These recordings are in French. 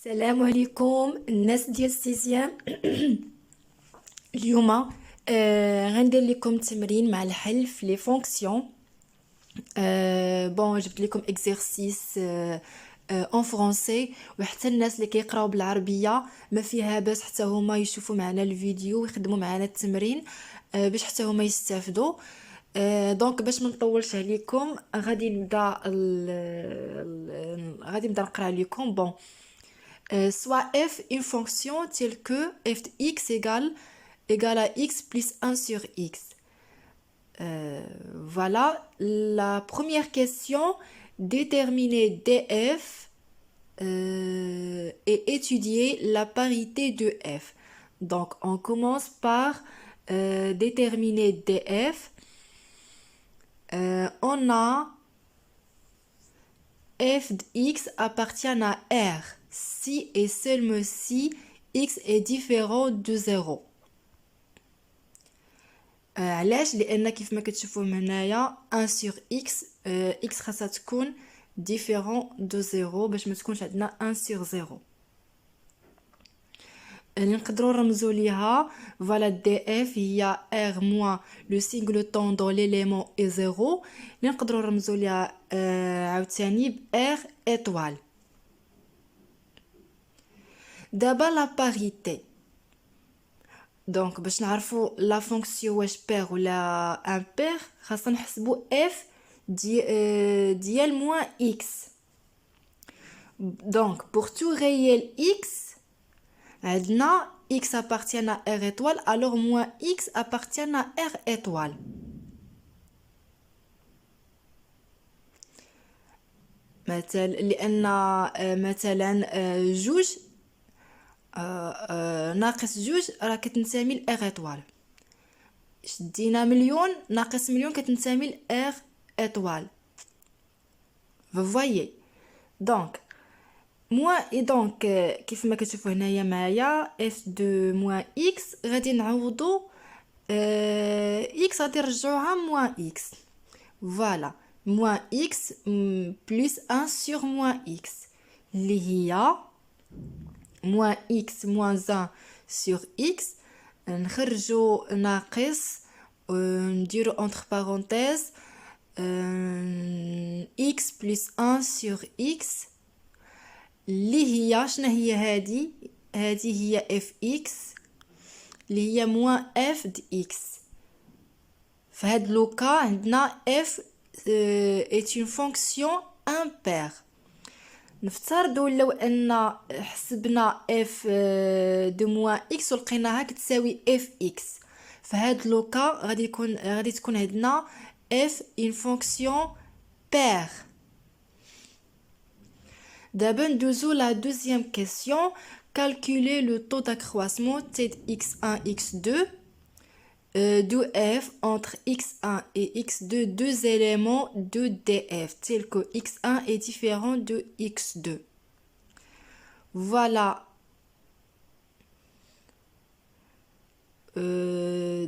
السلام عليكم الناس ديال السيزيام. اليوم غندير لكم تمرين مع الحل في لي فونكسيون. بون جبت لكم اكزرسيس اون فرونسي، وحتى الناس اللي كيقراو بالعربيه ما فيها باس حتى هما يشوفوا معنا الفيديو ويخدموا معنا التمرين باش حتى هما يستافدوا. دونك باش ما نطولش عليكم غادي نبدا نقرا لكم. بون soit f une fonction telle que f de x égale à x plus 1 sur x. Voilà la première question. Déterminer df et étudier la parité de f. Donc on commence par déterminer df. On a f de x appartient à R si et seulement si x est différent de 0. علاش؟ لان كيف ما كتشوفوا هنايا 1 sur x x خاصها تكون différent de 0 باش ما تكونش عندنا 1 sur 0. اللي نقدروا نرمزوا ليها فوالا دي اف هي r moins le singleton dans l'élément est 0. اللي نقدروا نرمزوا ليها عاوتاني ب r étoile. دابا لا باريتي. دونك باش نعرفوا لا فونكسيون واش بير ولا امبير خاصنا نحسبوا اف ديال موان اكس. دونك pour tout réel x عندنا x appartient à r étoile, alors moins x appartient à r étoile. لان مثلا جوج ناقص جوج راه كتنتمي ل R étoile. شدينا مليون ناقص مليون كتنتمي ل R étoile. Vous voyez. Donc moins et donc كيف ما كتشوفوا هنايا معايا f de moins x غادي نعوضوا x غادي نرجعوها moins x. Voilà. Moins x plus 1 sur moins x اللي هي moins x moins 1 sur x. نخرجوا ناقص نديرو entre parenthèses x plus 1 sur x اللي هي شنو هي هذه هي fx اللي هي moins f de x. في هاد لوكا عندنا f est une fonction impaire. نفترضوا لو ان حسبنا f de moins x ولقيناها كتساوي fx. فهاد لوكا غادي تكون عندنا f une fonction paire. دابا ندوزو la deuxième question. Calculer le taux d'accroissement t de x1 x2 de f entre x1 et x2 deux éléments de df tels que x1 est différent de x2. Voilà.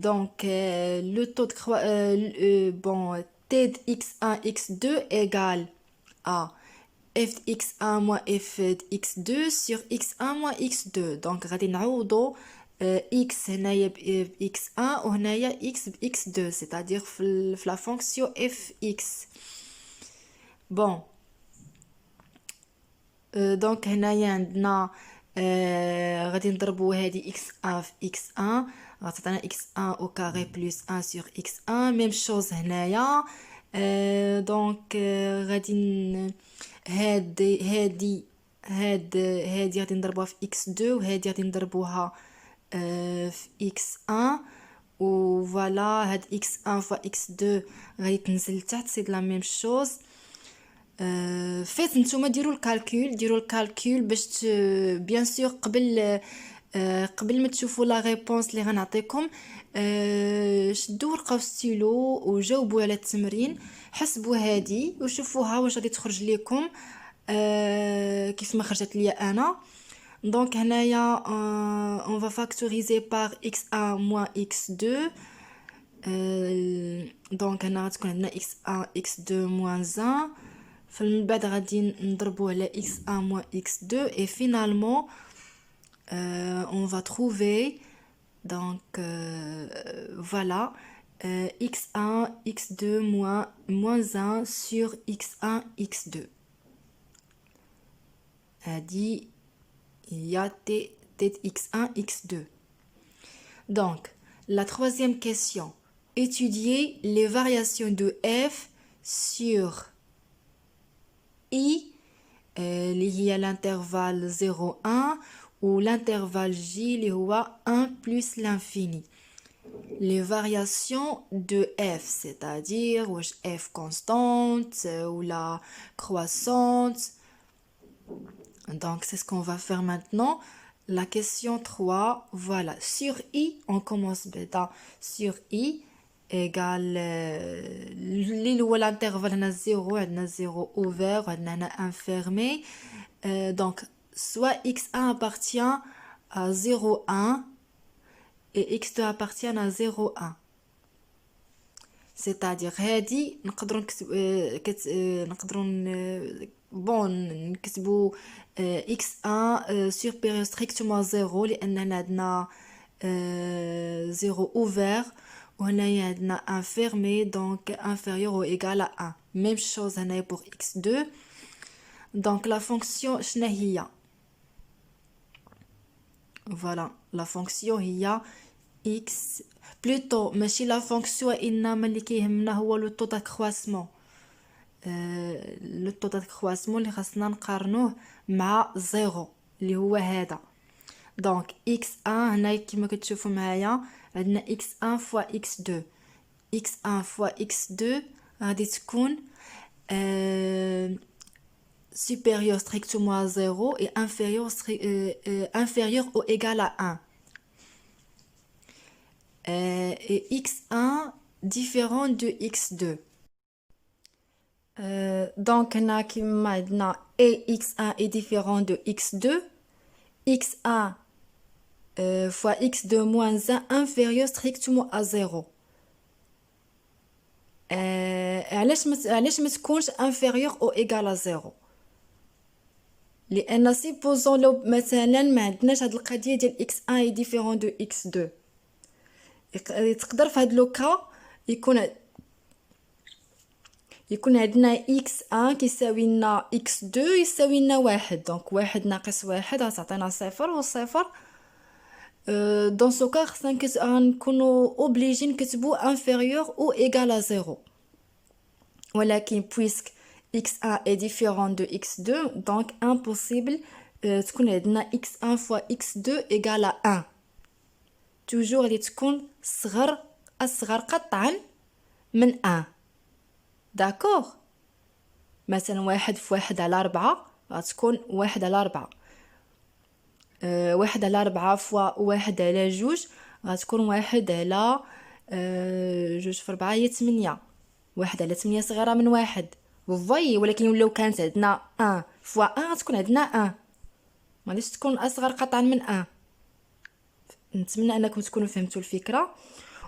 Donc le taux de bon t de x1 x2 égale à f de x1 moins f de x2 sur x1 moins x2. Donc غادي نعوضو x هنايا ب x1 وهنايا x ب x2 c'est-à-dire في la fonction fx. bon donc هنايا عندنا غادي نضربوا هذه x1 في x1 غتعطينا x1 au carré plus 1 sur x1. même chose هنايا. donc غادي هادي غادي نضربوها في x2 وهادي غادي نضربوها في x1 و فوالا هاد x1 فوا x2 غادي تنزل تحت سي لا ميم شوز. فيت نتوما ديروا الكالكول باش بيان سور قبل ما تشوفوا لا ريبونس اللي غنعطيكم شدوا ورقه وستيلو وجاوبوا على التمرين. حسبوا هادي وشوفوها واش غادي تخرج لكم كيف ما خرجت ليا انا. Donc هنايا on va factoriser par x1 moins x2. Donc هنا غتكون عندنا x1 x2 moins 1 فمن بعد غادي نضربوه على x1 moins x2 et finalement on va trouver donc voilà x1 x2 moins 1 sur x1 x2 هادي هي tête x1 x2. Donc la troisième question, étudier les variations de f sur i اللي هي l'intervalle 0 1 ou l'intervalle j اللي هو 1 plus l'infini. Les variations de f, c'est-à-dire f constante ou la croissante. Donc c'est ce qu'on va faire maintenant. La question 3, voilà, sur i, on commence bêta sur i égale l'intervalle on a 0, on a 0 ouvert, on a 1 fermé. Donc soit x1 appartient à 0, 1 et x2 appartient à 0, 1. C'est-à-dire هذه نقدروا نقدروا نكتبوا x1 supérieur strictement à 0 لأننا عندنا 0 ouvert وهنايا عندنا 1 fermé donc inférieur ou égal à 1. Même chose هنايا pour x2. Donc la fonction شنو هي؟ Voilà, la fonction هي x plutôt ماشي la fonction انما اللي كيهمنا هو لو طو داكرواسمون لو طو داكرواسمون اللي خاصنا نقارنوه مع 0 اللي هو هذا. دونك x1 هنا كما كتشوفوا معايا عندنا x1 fois x2 x1 fois x2 غادي تكون supérieur strictement à 0 et inférieur ou égal à 1. Et x1 différent de x2. Donc, on a maintenant et x1 est différent de x2. x1 fois x2 moins 1 inférieur strictement à 0. علاش ما تكونش inférieur ou égal à 0؟ لأن supposons لو مثلا ما عندناش هاد القضية ديال x1 est différent de x2. تقدر في هاد لوكا يكون عندنا x1 كيساوي لنا x2 يساوي لنا 1 دونك 1 ناقص 1 غتعطينا 0 و 0 دون سو كا خصنا غنكونو اوبليجي نكتبو inférieur ou égal à 0 ولكن puisque x1 est différent de x2 donc impossible تكون عندنا x1 fois x2 égal à 1 toujours اللي تكون أصغر قطعا من 1 داكوغ. مثلا 1 في 1 على 4 غتكون 1 على 4 1 على 4 فوا 1 على 2 غتكون 1 على 2 في 4 هي 8 1 على 8 صغيرة من 1 وفاي. ولكن لو كانت عندنا 1 فوا 1 غتكون عندنا 1 ماليش تكون أصغر قطعا من 1. نتمنى انكم تكونوا فهمتوا الفكره.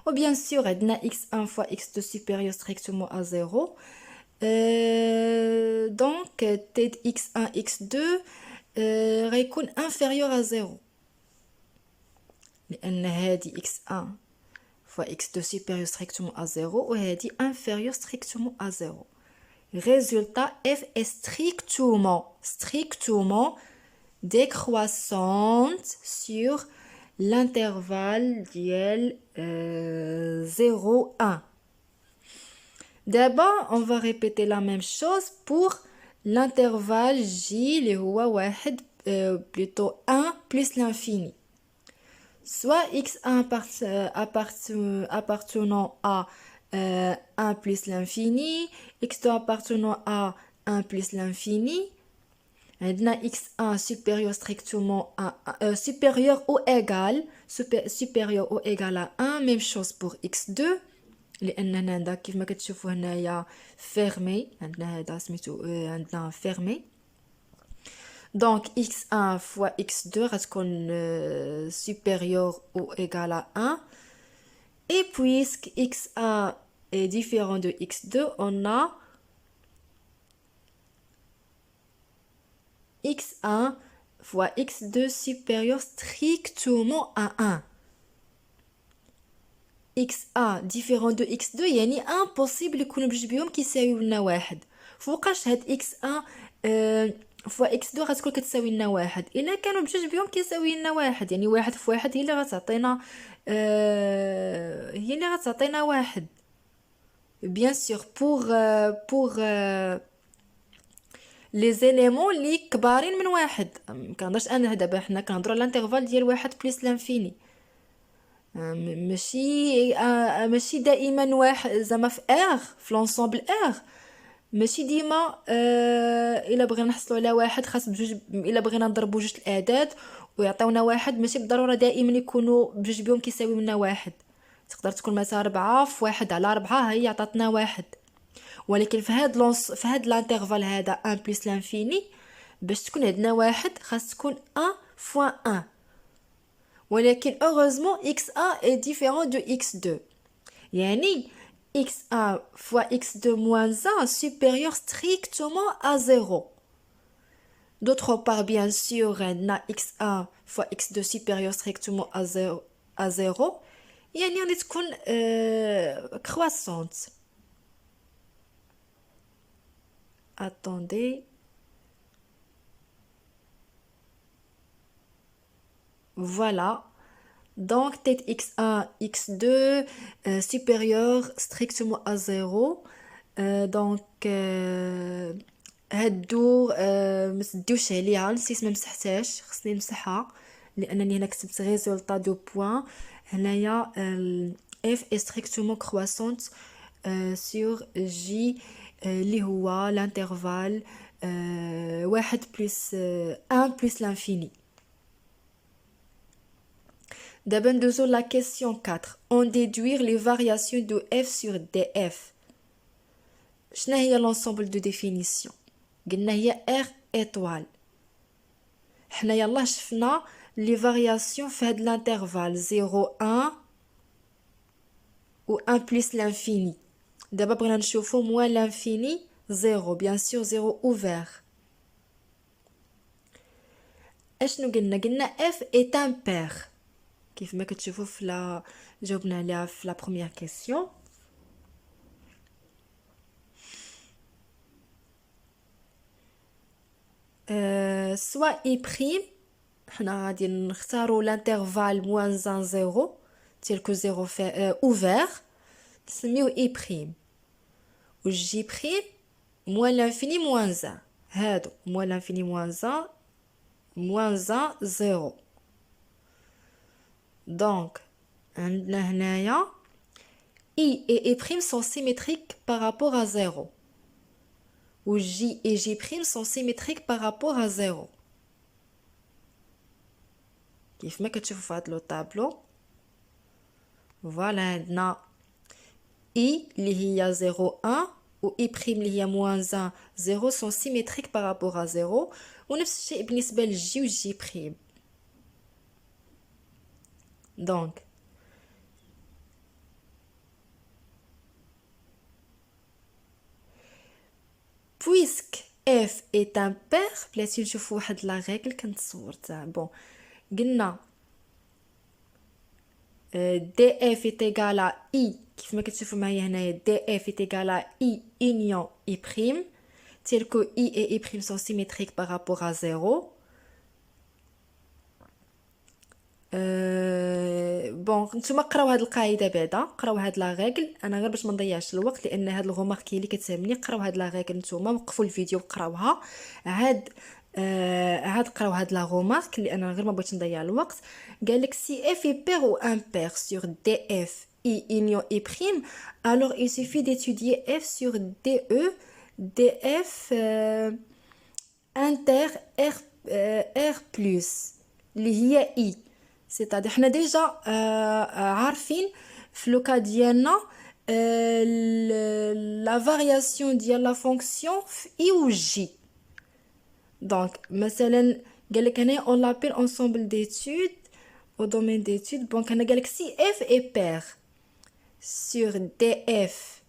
وبيان سور عندنا x1 fois x2 supérieur strictement à 0 donc tête x1 x2 غيكون inférieur à 0 لان هذه x1 fois x2 supérieur strictement à 0 وهذه inférieur strictement à 0. résultat f est strictement décroissante sur l'intervalle ديال 0 1. D'abord on va répéter la même chose pour l'intervalle j اللي هو 1 plutôt 1 plus l'infini. Soit x1 appartenant à 1 plus l'infini, x2 appartenant à 1 plus l'infini. عندنا x1 supérieur strictement à supérieur ou égal supérieur ou égal à 1. même chose pour x2 لأننا عندنا كيف ما كتشوفوا هنايا fermé عندنا هذا سميتو عندنا fermé. donc x1 fois x2 غتكون supérieur ou égal à 1 et puisque x1 est différent de x2 on a x1 fois x2 supérieur strictement à 1. xa différent de x2 يعني impossible يكونوا بجوج بيهم كيساويو لنا واحد. فوقاش هاد x1 فوا x2 غتكون كتساوي لنا واحد الا كانوا بجوج بيهم كيساوي لنا واحد، يعني واحد في واحد هي اللي غتعطينا هي اللي غتعطينا واحد. bien sûr pour لي زيليمون اللي كبارين من واحد. مكنهضرش انا دابا حنا كنهضروا على الانترفال ديال واحد بلس لانفيني. ماشي دائما واحد زعما في ار في لونسومبل ار ماشي ديما الا بغينا نحصلوا على واحد خاص بجوج، الا بغينا نضربوا جوج الاعداد ويعطيونا واحد ماشي بالضروره دائما يكونوا بجوج بهم كيساوي لنا واحد. تقدر تكون مثلا 4 في 1 على 4 هي عطاتنا واحد، ولكن في هاد الانترفال هذا 1 بلس لانفيني باش تكون عندنا واحد خاص تكون 1 فوا 1. ولكن heureusement xa est différent de x2 يعني xa fois x2 moins 1 supérieur strictement à 0. D'autre part, bien sûr, xa fois x2 supérieur strictement à 0 يعني غادي تكون croissante. Attendez. Voilà. Donc, tête x1, x2 supérieur strictement à 0. Donc, هادو مسديوش عليها، نسيت ما مسحتهاش، خصني نمسحها لانني هنا كتبت ريزولطا دو بوين. هنايا f est strictement croissante sur j اللي هو l'intervalle 1 plus 1 plus l'infini. D'abord, nous la question 4. On déduire les variations de f sur df. شنو هي l'ensemble de définition؟ قلنا هي r étoile. حنا يلا شفنا les variations في هاد l'intervalle 0 1 ou 1 plus l'infini. دابا بغينا نشوفو moins l'infini 0 bien sûr 0 ouvert. اشنو قلنا f est impair كيف ما كتشوفوا في لا جاوبنا عليها في لا بروميير كيسيون. soit i prime حنا غادي نختاروا l'intervalle moins 1 0 tel que 0 ouvert نسميوه i prime و j prime moins l'infini moins 1 هادو moins l'infini moins 1 moins 1 0. Donc عندنا هنايا i et i prime sont symétriques par rapport à 0 ou j et j prime sont symétriques par rapport à 0 كيف ما كتشوفوا في هذا لو طابلو. فوالا عندنا i اللي هي 0 1 و i prime اللي هي moins 1 0 sont symétriques par rapport à 0 ونفس الشيء بالنسبه للجي و j prime. Donc puisque f est impair بلاتي نشوفوا واحد لا ريغل كنتصور تاع بون قلنا df est égal à i كيف ما كتشوفوا معايا هنايا df est égal à i union i prime tel que i et i prime sont symétriques par rapport à 0. بون نتوما قراو هاد القاعده بعدا قراو هاد لا ريغل. انا غير باش ما نضيعش الوقت لان هاد الغومارك اللي كتهمني قراو هاد لا ريغل نتوما وقفوا الفيديو وقراوها عاد قراو هاد لا غومارك اللي انا غير ما بغيتش نضيع الوقت. قالك si f est pair ou impair sur df i union i prime alors il suffit d'étudier f sur de df inter r plus اللي هي i. c'est-à-dire حنا ديجا عارفين في لوكا ديالنا لا فارياسيون ديال لا فونكسيون في اي و جي. دونك مثلا قالك هنا on l'appelle ensemble d'études au domaine d'études. دونك هنا قالك si f est pair sur df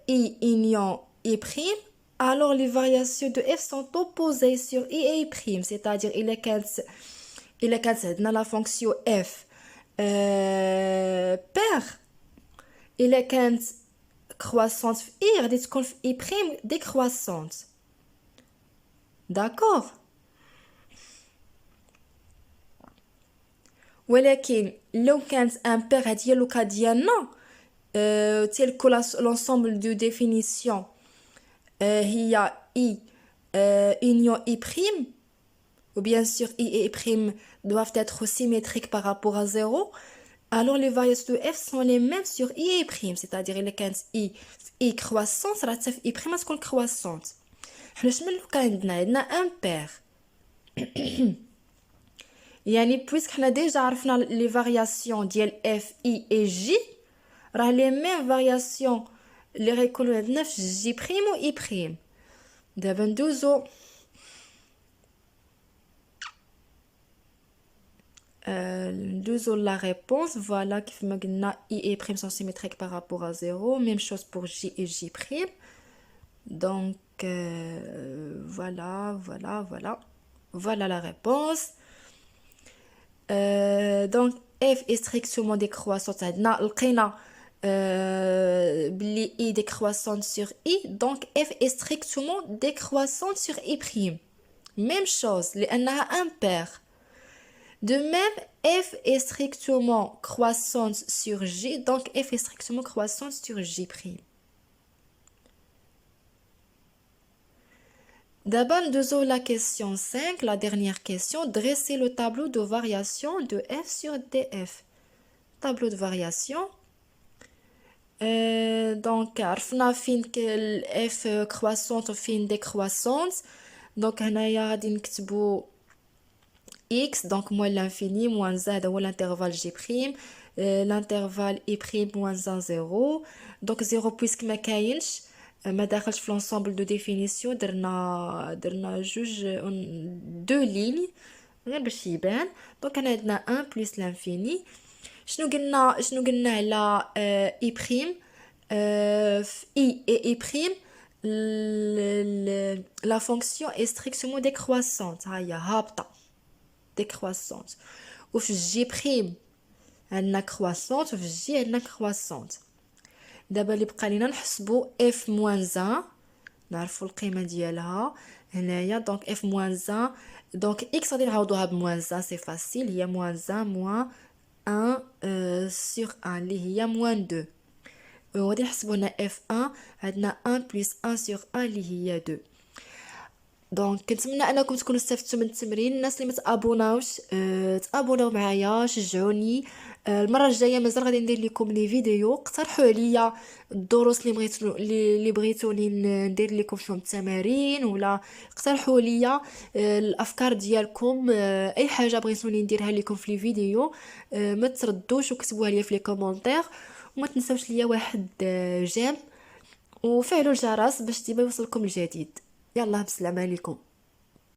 i union i prime alors les variations de f sont opposées sur i et i', c'est-à-dire il est عندنا la fonction f paire il est كانت croissante في i غادي تكون في i' décroissante. d'accord. ولكن لو كانت امبير هادي هي لوكا ديالنا تيل كو لونسومبل دو ديفينيسيون هي i union i prime ou bien sûr i et i prime doivent être symétriques par rapport à 0, alors les variations de f sont les mêmes sur i et i prime, c'est-à-dire il كانت i croissante راه حتى في i prime تكون croissante. حنا شنو لو كان عندنا امبير يعني بويسك حنا ديجا عرفنا لي فارياسيون ديال اف اي اي جي راه لي ميم فارياسيون اللي غيكونوا عندنا في جي بريم و اي بريم. دابا ندوزو لا ريبونس. فوالا كيف ما قلنا اي اي بريم سون سيميتريك par rapport à 0, même chose pour j et j prime. donc voilà la réponse. donc f est strictement décroissante. عندنا لقينا بلي i décroissante sur i, donc f est strictement décroissante sur i prime. même chose لأنها impair. de même f est strictement croissante sur j, donc f est strictement croissante sur j prime. D'abord, nous la question 5, la dernière question. Dressez le tableau de variation de f sur df. Tableau de variation. Donc, عرفنا فين f croissante وفين décroissante. Donc, هنايا غادي نكتبو x, donc moins l'infini, moins z, هذا هو l'intervalle j'. L'intervalle i' moins 1, 0. Donc, 0 puisque ما كاينش. ما داخلش في l'ensemble de définition. درنا جوج deux lignes غير باش يبان. دونك انا عندنا 1 plus l'infini. شنو قلنا على i prime في i et i prime la fonction est strictement décroissante. ها هي هابطه décroissante. وفي j prime عندنا croissante وفي j عندنا croissante. دابا اللي بقى لينا نحسبوا f moins 1 نعرفوا القيمه ديالها هنايا. دونك f moins 1 دونك x غادي نعوضوها ب moins 1 سي فاسيل, هي moins 1 moins 1 sur 1 اللي هي moins 2. وغادي نحسبوا هنا f1 عندنا 1 plus 1 sur 1 اللي هي 2. دونك كنتمنى انكم تكونوا استفدتوا من التمرين. الناس اللي متابوناوش تابوناو معايا, شجعوني. المره الجايه مازال غادي ندير لكم لي فيديو. اقترحوا عليا الدروس اللي بغيتوني ندير لكم فيهم التمارين, ولا اقترحوا ليا الافكار ديالكم. اي حاجه بغيتوني نديرها لكم في لي فيديو ما تردوش وكتبوها ليا في لي كومونتير. وما تنساوش ليا واحد جيم وفعلوا الجرس باش ديما يوصلكم الجديد. يلا بسلام عليكم.